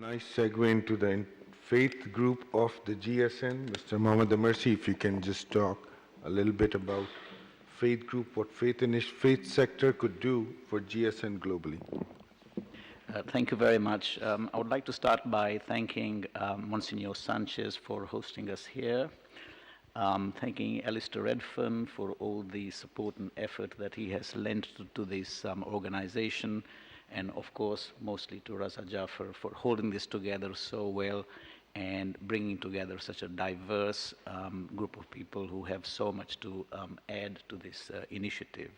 Nice segue into the faith group of the GSN. Mr. Mohammed Amersi, if you can just talk a little bit about faith group, what faith sector could do for GSN globally. Thank you very much. I would like to start by thanking Monsignor Sanchez for hosting us here, thanking Alistair Redfern for all the support and effort that he has lent to this organization, and of course, mostly to Raza Jaffer for holding this together so well and bringing together such a diverse group of people who have so much to add to this initiative.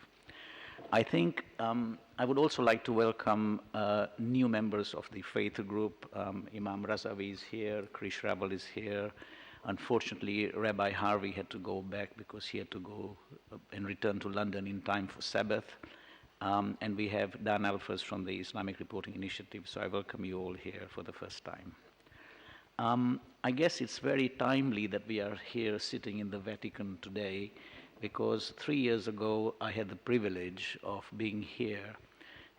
I think I would also like to welcome new members of the faith group. Imam Razavi is here, Krish Rabal is here. Unfortunately, Rabbi Harvey had to go back because he had to go and return to London in time for Sabbath. And we have Dan Alfers from the Islamic Reporting Initiative, so I welcome you all here for the first time. I guess it's very timely that we are here sitting in the Vatican today, because 3 years ago I had the privilege of being here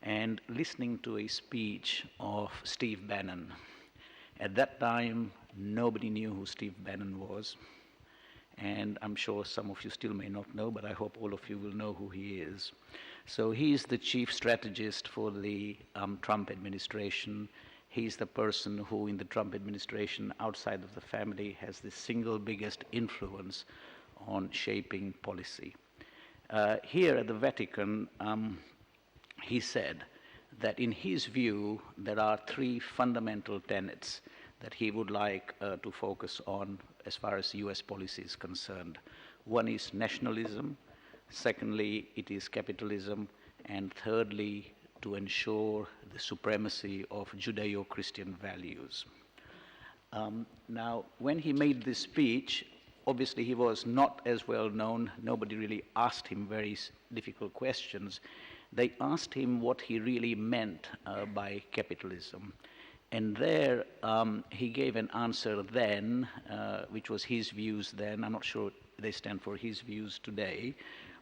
and listening to a speech of Steve Bannon. At that time, nobody knew who Steve Bannon was, and I'm sure some of you still may not know, but I hope all of you will know who he is. So he is the chief strategist for the Trump administration. He's the person who in the Trump administration, outside of the family, has the single biggest influence on shaping policy. Here at the Vatican, he said that in his view, there are three fundamental tenets that he would like to focus on as far as US policy is concerned. One is nationalism, secondly, it is capitalism, and thirdly, to ensure the supremacy of Judeo-Christian values. Now, when he made this speech, obviously, he was not as well known. Nobody really asked him very difficult questions. They asked him what he really meant by capitalism. And there, he gave an answer then, which was his views then. I'm not sure they stand for his views today.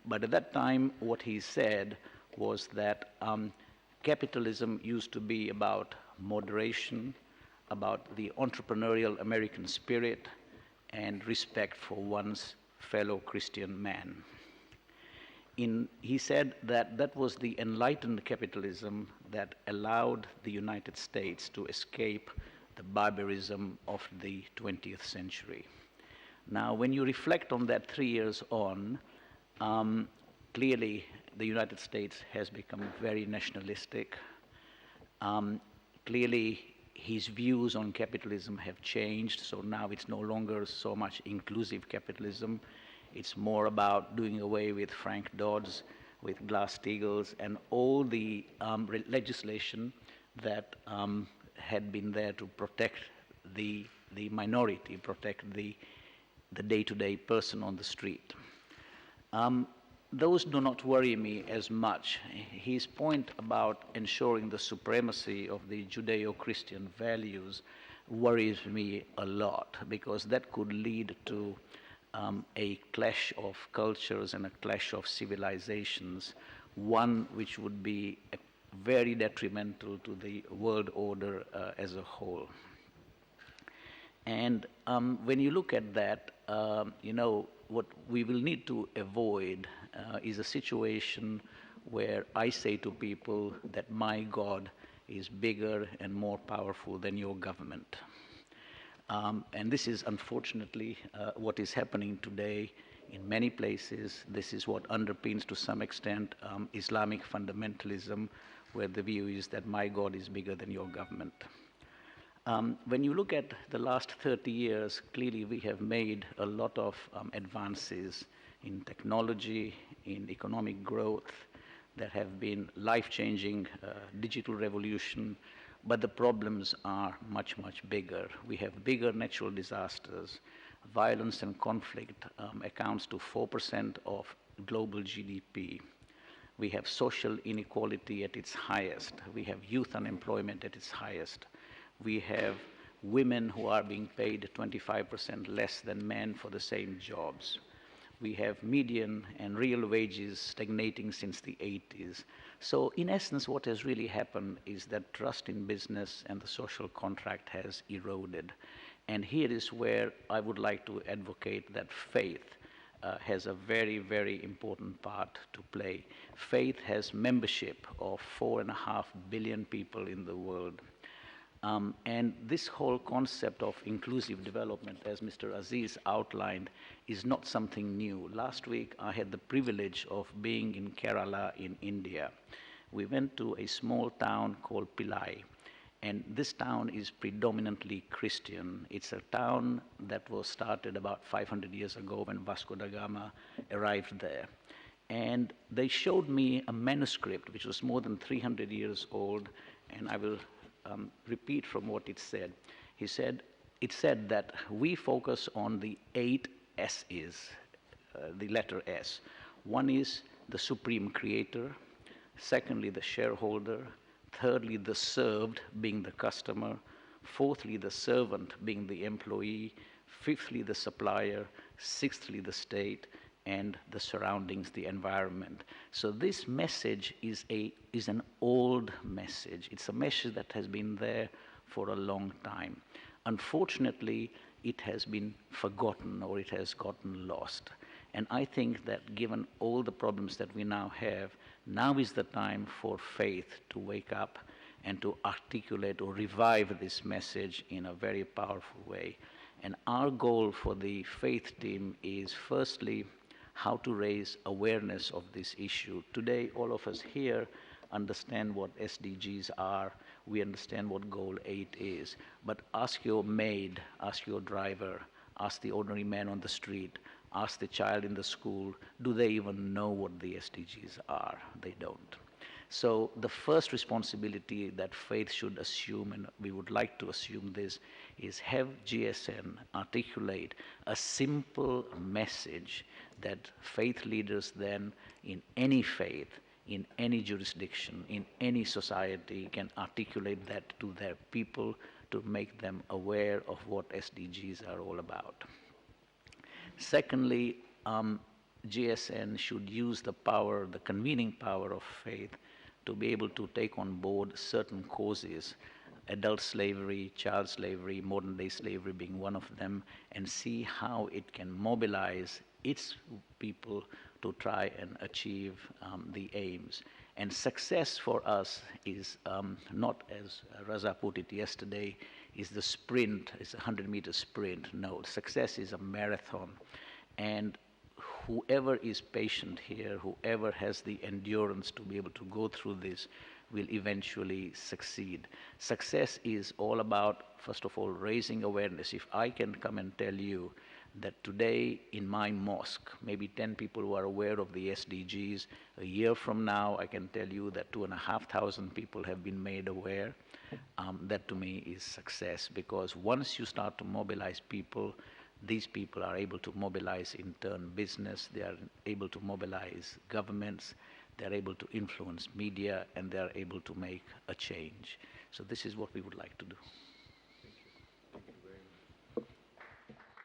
But at that time, what he said was that capitalism used to be about moderation, about the entrepreneurial American spirit, and respect for one's fellow Christian man. He said that that was the enlightened capitalism that allowed the United States to escape the barbarism of the 20th century. Now, when you reflect on that 3 years on, clearly the United States has become very nationalistic. Clearly, his views on capitalism have changed, so now it's no longer so much inclusive capitalism. It's more about doing away with Frank Dodd's, with Glass-Steagall's, and all the legislation that had been there to protect the minority, protect the day-to-day person on the street. Those do not worry me as much. His point about ensuring the supremacy of the Judeo-Christian values worries me a lot, because that could lead to a clash of cultures and a clash of civilizations, one which would be very detrimental to the world order as a whole. And when you look at that, what we will need to avoid is a situation where I say to people that my God is bigger and more powerful than your government. And this is unfortunately what is happening today in many places. This is what underpins to some extent Islamic fundamentalism, where the view is that my God is bigger than your government. When you look at the last 30 years, clearly we have made a lot of advances in technology, in economic growth. There have been life-changing digital revolution, but the problems are much, much bigger. We have bigger natural disasters. Violence and conflict accounts to 4% of global GDP. We have social inequality at its highest. We have youth unemployment at its highest. We have women who are being paid 25% less than men for the same jobs. We have median and real wages stagnating since the 80s. So in essence, what has really happened is that trust in business and the social contract has eroded. And here is where I would like to advocate that faith has a very, very important part to play. Faith has membership of 4.5 billion people in the world. And this whole concept of inclusive development, as Mr. Aziz outlined, is not something new. Last week, I had the privilege of being in Kerala in India. We went to a small town called Pillai, and this town is predominantly Christian. It's a town that was started about 500 years ago when Vasco da Gama arrived there. And they showed me a manuscript which was more than 300 years old, and I will repeat from what it said. It said that we focus on the 8 S's, the letter S. One is the supreme creator, secondly, the shareholder, thirdly, the served, being the customer, fourthly, the servant, being the employee, fifthly, the supplier, sixthly, the state, and the surroundings, the environment. So this message is an old message. It's a message that has been there for a long time. Unfortunately, it has been forgotten or it has gotten lost. And I think that given all the problems that we now have, now is the time for faith to wake up and to articulate or revive this message in a very powerful way. And our goal for the faith team is firstly, how to raise awareness of this issue. Today, all of us here understand what SDGs are. We understand what Goal 8 is. But ask your maid, ask your driver, ask the ordinary man on the street, ask the child in the school, do they even know what the SDGs are? They don't. So the first responsibility that faith should assume, and we would like to assume this, is have GSN articulate a simple message that faith leaders then in any faith, in any jurisdiction, in any society can articulate that to their people to make them aware of what SDGs are all about. Secondly, GSN should use the power, the convening power of faith to be able to take on board certain causes, adult slavery, child slavery, modern day slavery being one of them, and see how it can mobilize its people to try and achieve the aims. And success for us is not, as Raza put it yesterday, is the sprint, it's a 100-meter sprint. No, success is a marathon. And whoever is patient here, whoever has the endurance to be able to go through this, will eventually succeed. Success is all about, first of all, raising awareness. If I can come and tell you that today in my mosque, maybe 10 people who are aware of the SDGs, a year from now, I can tell you that 2,500 people have been made aware. That to me is success, because once you start to mobilize people, these people are able to mobilize in turn business, they are able to mobilize governments, they are able to influence media, and they are able to make a change. So this is what we would like to do.